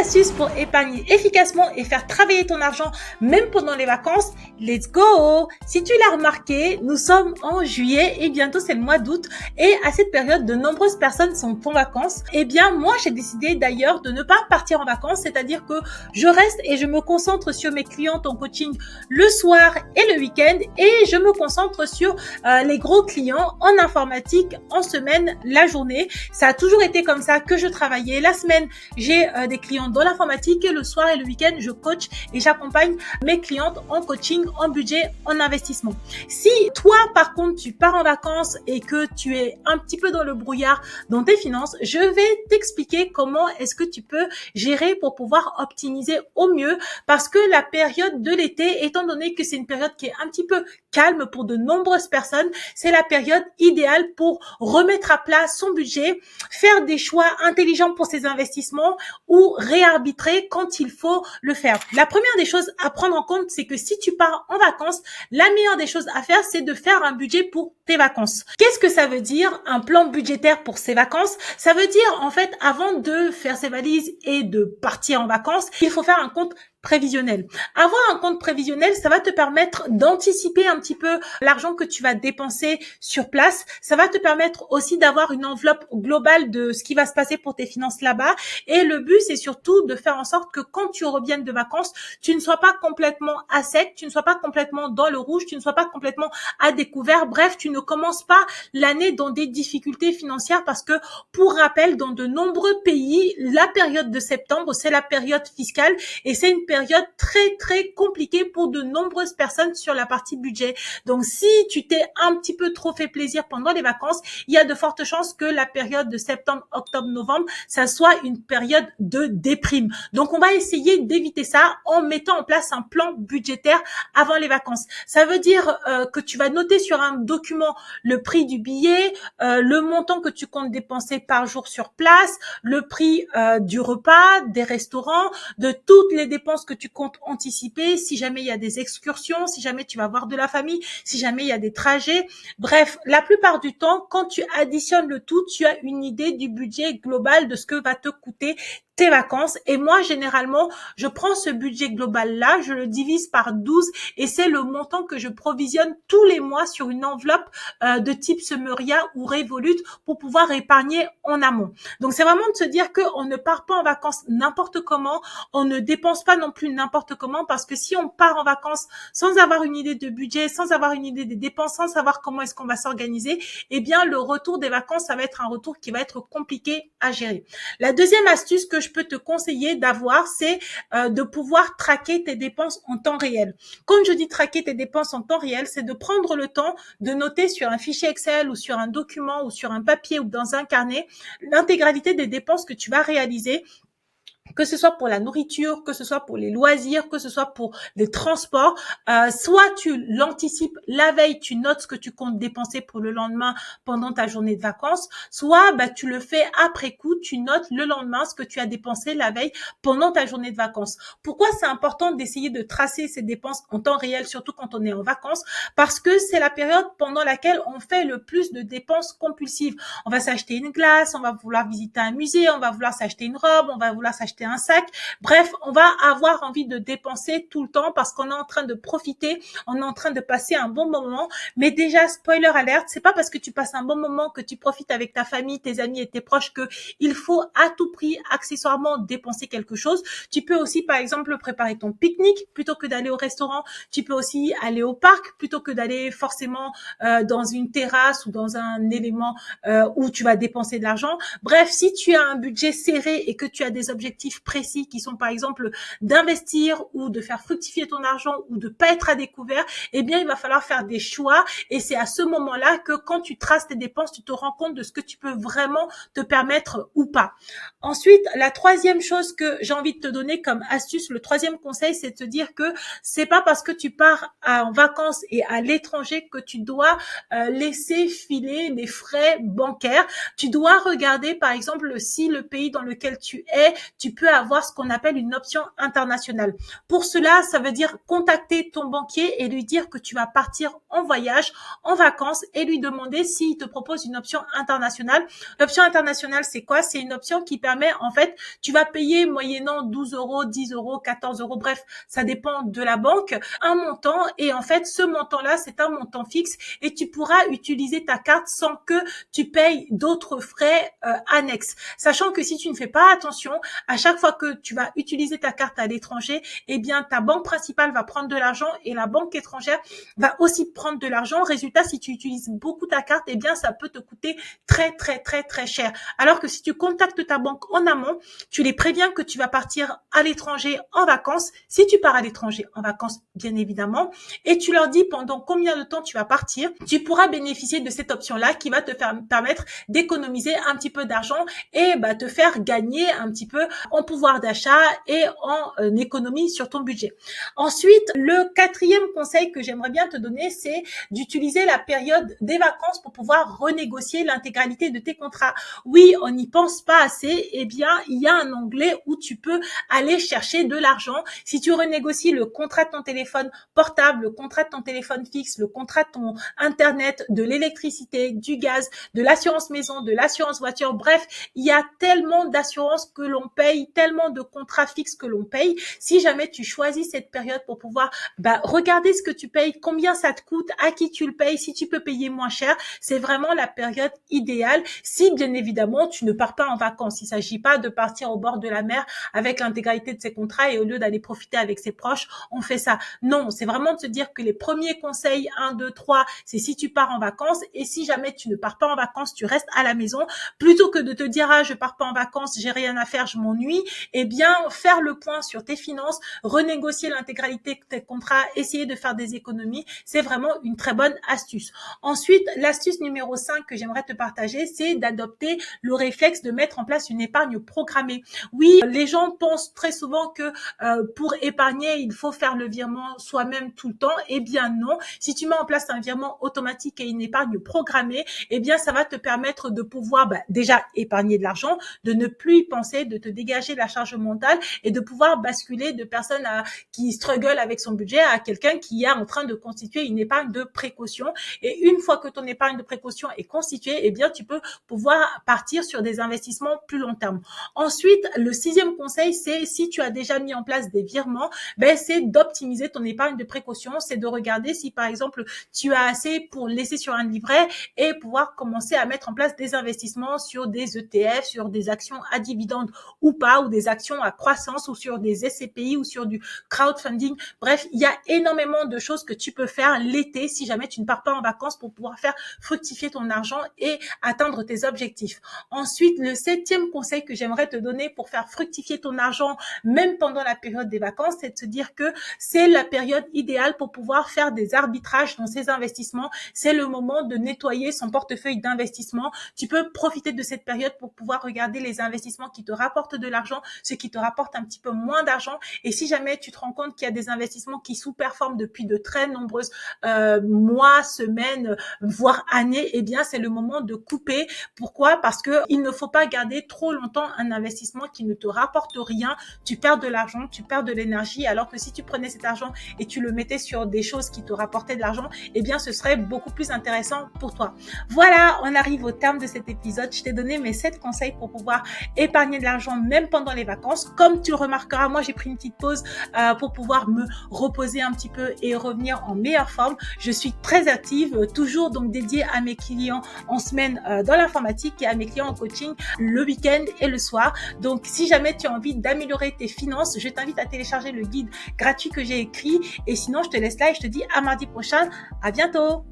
astuces pour épargner efficacement et faire travailler ton argent même pendant les vacances. Let's go! Si tu l'as remarqué, nous sommes en juillet et bientôt c'est le mois d'août et à cette période, de nombreuses personnes sont en vacances. Eh bien, moi, j'ai décidé d'ailleurs de ne pas partir en vacances, c'est-à-dire que je reste et je me concentre sur mes clientes en coaching le soir et le week-end et je me concentre sur les gros clients en informatique en semaine, la journée. Ça a toujours été comme ça que je travaillais. La semaine, j'ai des clients dans l'informatique et le soir et le week-end, je coach et j'accompagne mes clientes en coaching, en budget, en investissement. Si toi, par contre, tu pars en vacances et que tu es un petit peu dans le brouillard dans tes finances, je vais t'expliquer comment est-ce que tu peux gérer pour pouvoir optimiser au mieux parce que la période de l'été, étant donné que c'est une période qui est un petit peu calme pour de nombreuses personnes, c'est la période idéale pour remettre à plat son budget, faire des choix intelligents pour ses investissements ou réarbitrer quand il faut le faire. La première des choses à prendre en compte, c'est que si tu pars en vacances, la meilleure des choses à faire, c'est de faire un budget pour tes vacances. Qu'est-ce que ça veut dire, un plan budgétaire pour ses vacances? Ça veut dire, en fait, avant de faire ses valises et de partir en vacances, il faut faire un compte prévisionnel. Avoir un compte prévisionnel, ça va te permettre d'anticiper un petit peu l'argent que tu vas dépenser sur place. Ça va te permettre aussi d'avoir une enveloppe globale de ce qui va se passer pour tes finances là-bas. Et le but, c'est surtout de faire en sorte que quand tu reviennes de vacances, tu ne sois pas complètement à sec, tu ne sois pas complètement dans le rouge, tu ne sois pas complètement à découvert. Bref, tu ne commences pas l'année dans des difficultés financières parce que, pour rappel, dans de nombreux pays, la période de septembre, c'est la période fiscale et c'est une période très compliquée pour de nombreuses personnes sur la partie budget. Donc, si tu t'es un petit peu trop fait plaisir pendant les vacances, il y a de fortes chances que la période de septembre, octobre, novembre, ça soit une période de déprime. Donc, on va essayer d'éviter ça en mettant en place un plan budgétaire avant les vacances. Ça veut dire que tu vas noter sur un document le prix du billet, le montant que tu comptes dépenser par jour sur place, le prix du repas, des restaurants, de toutes les dépenses que tu comptes anticiper, si jamais il y a des excursions, si jamais tu vas voir de la famille, si jamais il y a des trajets. Bref, la plupart du temps, quand tu additionnes le tout, tu as une idée du budget global de ce que va te coûter tes vacances. Et moi, généralement, je prends ce budget global-là, je le divise par 12 et c'est le montant que je provisionne tous les mois sur une enveloppe de type Semeria ou Revolut pour pouvoir épargner en amont. Donc, c'est vraiment de se dire qu'on ne part pas en vacances n'importe comment, on ne dépense pas non plus n'importe comment parce que si on part en vacances sans avoir une idée de budget, sans avoir une idée des dépenses, sans savoir comment est-ce qu'on va s'organiser, eh bien, le retour des vacances, ça va être un retour qui va être compliqué à gérer. La deuxième astuce que je peux te conseiller d'avoir, c'est de pouvoir traquer tes dépenses en temps réel. Quand je dis traquer tes dépenses en temps réel, c'est de prendre le temps de noter sur un fichier Excel ou sur un document ou sur un papier ou dans un carnet l'intégralité des dépenses que tu vas réaliser, que ce soit pour la nourriture, que ce soit pour les loisirs, que ce soit pour les transports. Soit tu l'anticipes la veille, tu notes ce que tu comptes dépenser pour le lendemain pendant ta journée de vacances, soit tu le fais après coup, tu notes le lendemain ce que tu as dépensé la veille pendant ta journée de vacances. Pourquoi c'est important d'essayer de tracer ces dépenses en temps réel, surtout quand on est en vacances? Parce que c'est la période pendant laquelle on fait le plus de dépenses compulsives. On va s'acheter une glace, on va vouloir visiter un musée, on va vouloir s'acheter une robe, on va vouloir s'acheter un sac. Bref, on va avoir envie de dépenser tout le temps parce qu'on est en train de profiter, on est en train de passer un bon moment. Mais déjà, spoiler alert, c'est pas parce que tu passes un bon moment, que tu profites avec ta famille, tes amis et tes proches que il faut à tout prix accessoirement dépenser quelque chose. Tu peux aussi, par exemple, préparer ton pique-nique plutôt que d'aller au restaurant. Tu peux aussi aller au parc plutôt que d'aller forcément dans une terrasse ou dans un élément où tu vas dépenser de l'argent. Bref, si tu as un budget serré et que tu as des objectifs précis qui sont par exemple d'investir ou de faire fructifier ton argent ou de pas être à découvert, eh bien il va falloir faire des choix et c'est à ce moment-là que quand tu traces tes dépenses, tu te rends compte de ce que tu peux vraiment te permettre ou pas. Ensuite, la troisième chose que j'ai envie de te donner comme astuce, le troisième conseil, c'est de te dire que c'est pas parce que tu pars en vacances et à l'étranger que tu dois laisser filer les frais bancaires. Tu dois regarder par exemple si le pays dans lequel tu es, tu peux peux avoir ce qu'on appelle une option internationale. Pour cela, ça veut dire contacter ton banquier et lui dire que tu vas partir en voyage, en vacances et lui demander s'il te propose une option internationale. L'option internationale, c'est quoi? C'est une option qui permet, en fait, tu vas payer moyennant 12 euros, 10 euros, 14 euros, bref, ça dépend de la banque, un montant et en fait, ce montant-là, c'est un montant fixe et tu pourras utiliser ta carte sans que tu payes d'autres frais annexes. Sachant que si tu ne fais pas attention, à chaque fois que tu vas utiliser ta carte à l'étranger, eh bien, ta banque principale va prendre de l'argent et la banque étrangère va aussi prendre de l'argent. Résultat, si tu utilises beaucoup ta carte, eh bien, ça peut te coûter très, très, très, très cher. Alors que si tu contactes ta banque en amont, tu les préviens que tu vas partir à l'étranger en vacances. Si tu pars à l'étranger en vacances, bien évidemment, et tu leur dis pendant combien de temps tu vas partir, tu pourras bénéficier de cette option-là qui va te permettre d'économiser un petit peu d'argent et te faire gagner un petit peu en pouvoir d'achat et en économie sur ton budget. Ensuite, le quatrième conseil que j'aimerais bien te donner, c'est d'utiliser la période des vacances pour pouvoir renégocier l'intégralité de tes contrats. Oui, on n'y pense pas assez. Eh bien, il y a un onglet où tu peux aller chercher de l'argent. Si tu renégocies le contrat de ton téléphone portable, le contrat de ton téléphone fixe, le contrat de ton internet, de l'électricité, du gaz, de l'assurance maison, de l'assurance voiture, bref, il y a tellement d'assurances que l'on paye, tellement de contrats fixes que l'on paye. Si jamais tu choisis cette période pour pouvoir regarder ce que tu payes, combien ça te coûte, à qui tu le payes, si tu peux payer moins cher, c'est vraiment la période idéale. Si bien évidemment tu ne pars pas en vacances, il ne s'agit pas de partir au bord de la mer avec l'intégralité de ses contrats et au lieu d'aller profiter avec ses proches, on fait ça. Non, c'est vraiment de se dire que les premiers conseils, 1, 2, 3, c'est si tu pars en vacances et si jamais tu ne pars pas en vacances, tu restes à la maison, plutôt que de te dire je pars pas en vacances, j'ai rien à faire, je m'ennuie, eh bien faire le point sur tes finances, renégocier l'intégralité de tes contrats, essayer de faire des économies, c'est vraiment une très bonne astuce. Ensuite, l'astuce numéro 5 que j'aimerais te partager, c'est d'adopter le réflexe de mettre en place une épargne programmée. Oui, les gens pensent très souvent que pour épargner, il faut faire le virement soi-même tout le temps. Eh bien non, si tu mets en place un virement automatique et une épargne programmée, eh bien ça va te permettre de pouvoir déjà épargner de l'argent, de ne plus y penser, de te dégager de la charge mentale et de pouvoir basculer de personne qui struggle avec son budget à quelqu'un qui est en train de constituer une épargne de précaution. Et une fois que ton épargne de précaution est constituée, eh bien tu peux pouvoir partir sur des investissements plus long terme. Ensuite, le 6e conseil, c'est si tu as déjà mis en place des virements, c'est d'optimiser ton épargne de précaution, c'est de regarder si par exemple tu as assez pour laisser sur un livret et pouvoir commencer à mettre en place des investissements sur des ETF, sur des actions à dividendes ou pas, ou des actions à croissance, ou sur des SCPI, ou sur du crowdfunding. Bref, il y a énormément de choses que tu peux faire l'été si jamais tu ne pars pas en vacances pour pouvoir faire fructifier ton argent et atteindre tes objectifs. Ensuite, le 7e conseil que j'aimerais te donner pour faire fructifier ton argent, même pendant la période des vacances, c'est de se dire que c'est la période idéale pour pouvoir faire des arbitrages dans ses investissements. C'est le moment de nettoyer son portefeuille d'investissement. Tu peux profiter de cette période pour pouvoir regarder les investissements qui te rapportent de l'argent, ceux qui te rapportent un petit peu moins d'argent. Et si jamais tu te rends compte qu'il y a des investissements qui sous-performent depuis de très nombreuses mois, semaines, voire années, eh bien c'est le moment de couper. Pourquoi? Parce que il ne faut pas garder trop longtemps un investissement qui ne te rapporte rien. Tu perds de l'argent, tu perds de l'énergie, alors que si tu prenais cet argent et tu le mettais sur des choses qui te rapportaient de l'argent, eh bien ce serait beaucoup plus intéressant pour toi. Voilà, on arrive au terme de cet épisode. Je t'ai donné mes 7 conseils pour pouvoir épargner de l'argent même pendant les vacances. Comme tu le remarqueras, moi j'ai pris une petite pause pour pouvoir me reposer un petit peu et revenir en meilleure forme. Je suis très active, toujours donc dédiée à mes clients en semaine dans l'informatique et à mes clients en coaching le week-end et le soir. Donc si jamais tu as envie d'améliorer tes finances, je t'invite à télécharger le guide gratuit que j'ai écrit. Et sinon, je te laisse là et je te dis à mardi prochain. À bientôt.